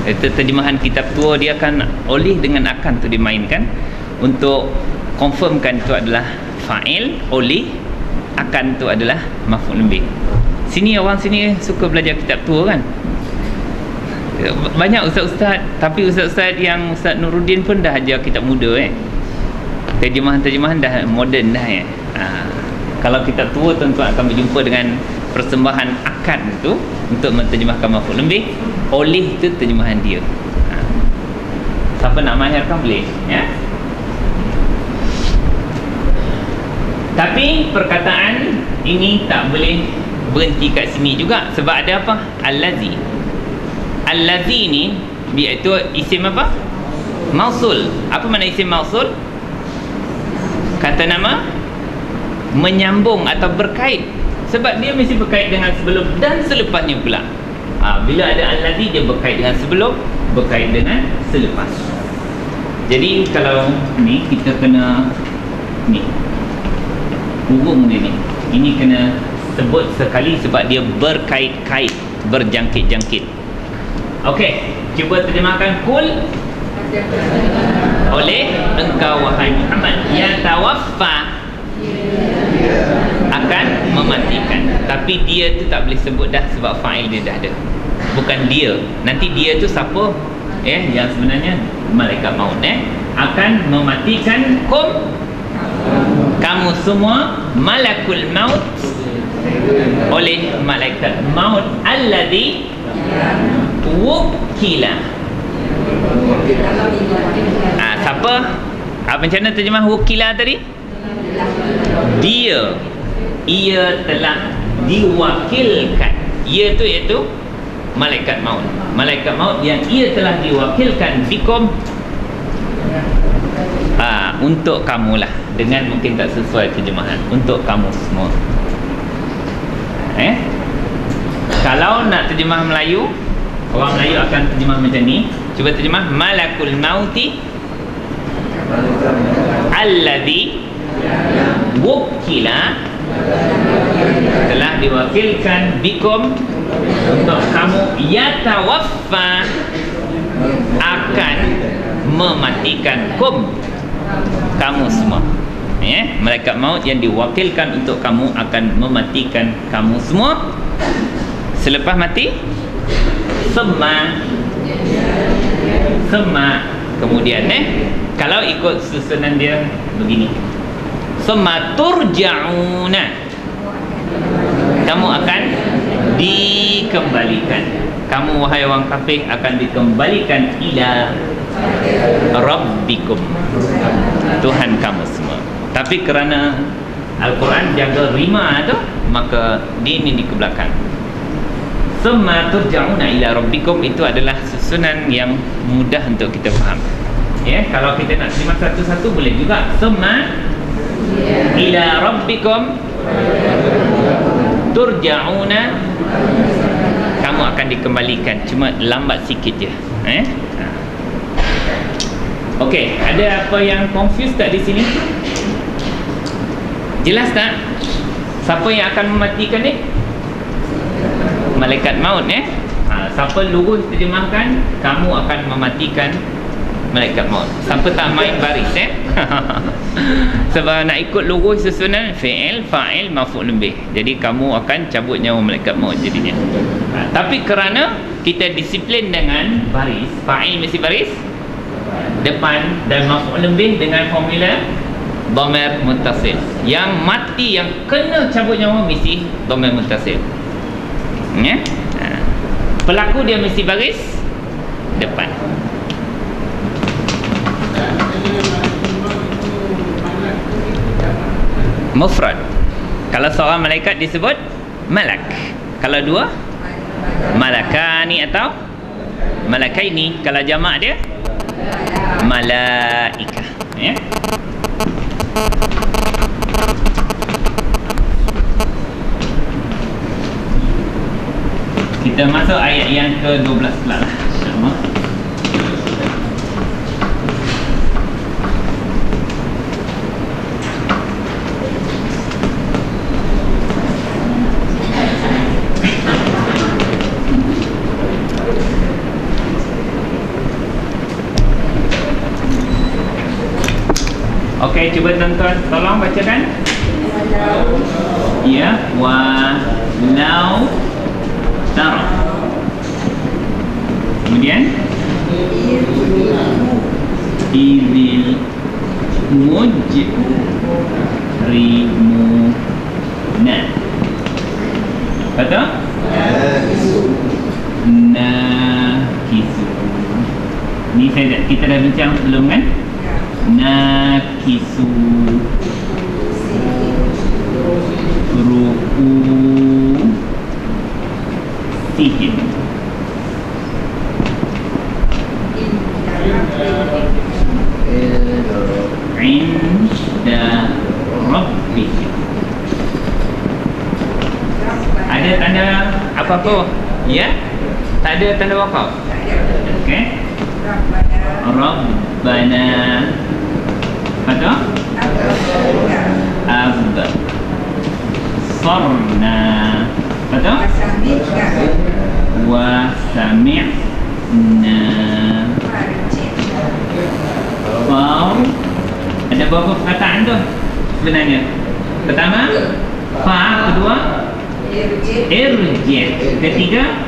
Itu terjemahan kitab tua, dia akan oleh dengan akan tu dimainkan untuk confirmkan itu adalah fa'il, oleh, akan tu adalah maf'ul bih. Sini orang sini suka belajar kitab tua kan? Banyak ustaz-ustaz, tapi ustaz-ustaz yang Ustaz Nuruddin pun dah ajar kitab muda terjemahan-terjemahan dah moden dah Kalau kitab tua tentu akan berjumpa dengan persembahan akan tu untuk menterjemahkan maf'ul bih. Oleh tu terjemahan dia. Siapa nak mahirkan boleh ya. Tapi perkataan ini tak boleh berhenti kat sini juga. Sebab ada apa? Allazi. Allazi ni iaitu isim apa? Mausul. Apa makna isim mausul? Kata nama menyambung atau berkait. Sebab dia mesti berkait dengan sebelum dan selepasnya pula. Bila ada allazi, dia berkait dengan sebelum, berkait dengan selepas. Jadi kalau ni kita kena ni huruf dia ni, ini kena sebut sekali sebab dia berkait-kait, berjangkit-jangkit. Okey, cuba terjemahkan kul oleh engkau wahai Muhammad, yang tawaffa akan mematikan. Tapi dia tu tak boleh sebut dah sebab fa'il dia dah ada. Bukan dia. Nanti dia tu siapa? Yang sebenarnya malaikat maut akan mematikan kamu semua, malakul maut, oleh malaikat maut alladhi wukila. Siapa? Macam mana terjemah wukila tadi? Dia, ia telah diwakilkan. Ia tu iaitu malaikat maut. Malaikat maut yang ia telah diwakilkan bikum, untuk kamulah. Dengan mungkin tak sesuai terjemahan, untuk kamu semua. Kalau nak terjemah Melayu, orang Melayu akan terjemah macam ni. Cuba terjemah malakul mauti alladhi wukila, telah diwakilkan bikum, untuk kamu, yatawaffa, akan mematikan kamu semua. Malaikat maut yang diwakilkan untuk kamu akan mematikan kamu semua. Selepas mati, sema kemudian kalau ikut susunan dia begini, sema turja'una, kamu akan dikembalikan. Kamu wahai orang kafir akan dikembalikan ila rabbikum, Tuhan kamu semua. Tapi kerana Al-Quran jaga rima tu, maka dia ini dikebelakang. Summa turja'una ila rabbikum itu adalah susunan yang mudah untuk kita faham. Kalau kita nak terima satu-satu boleh juga. Summa ila rabbikum turja'una, kamu akan dikembalikan, cuma lambat sikit je. Okey, ada apa yang confused tak di sini? Jelas tak? Siapa yang akan mematikan ni? Malaikat maut. Siapa lurus terjemahkan, kamu akan mematikan malaikat maut. Siapa tak main baris sebab nak ikut lurus susunan fi'il, fa'il, maf'ul bih. Jadi kamu akan cabut nyawa malaikat maut jadinya. Tapi kerana kita disiplin dengan baris, fa'il mesti baris depan dan maf'ul bih dengan formula dhamir muttasil. Yang mati, yang kena cabut nyawa mesti dhamir muttasil. Pelaku dia mesti baris depan. Mufrad. Kalau seorang malaikat disebut malak. Kalau dua, malakani atau malakaini. Kalau jamak dia malaikah. Kita masuk ayat yang ke-12 pula lah, insya-Allah. Okey, cuba tuan-tuan tolong bacakan. Ya, walau tara. Kemudian idil mujrimuna. Kata nakisu. Ni kita dah bincang sebelum kan? Nakisu ru'usihim inda rabbihim. Ada tanda apa-apa? Ya? Tak ada tanda wakaf? Okey. Rabbana apa? Absarna apa? Wa sami'na. Wow. Ada berapa perkataan tu sebenarnya? Pertama fa, kedua irji, ketiga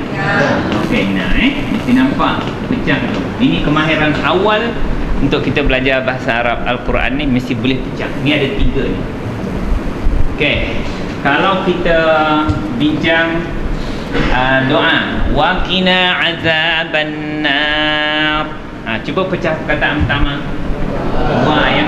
okey, mesti nampak pecah tu. Ini kemahiran awal untuk kita belajar bahasa Arab Al-Quran ni, mesti boleh pecah. Ni ada 3 ni. Okey, kalau kita bincang doa waqina azabannar, cuba pecah perkataan pertama. Wa yang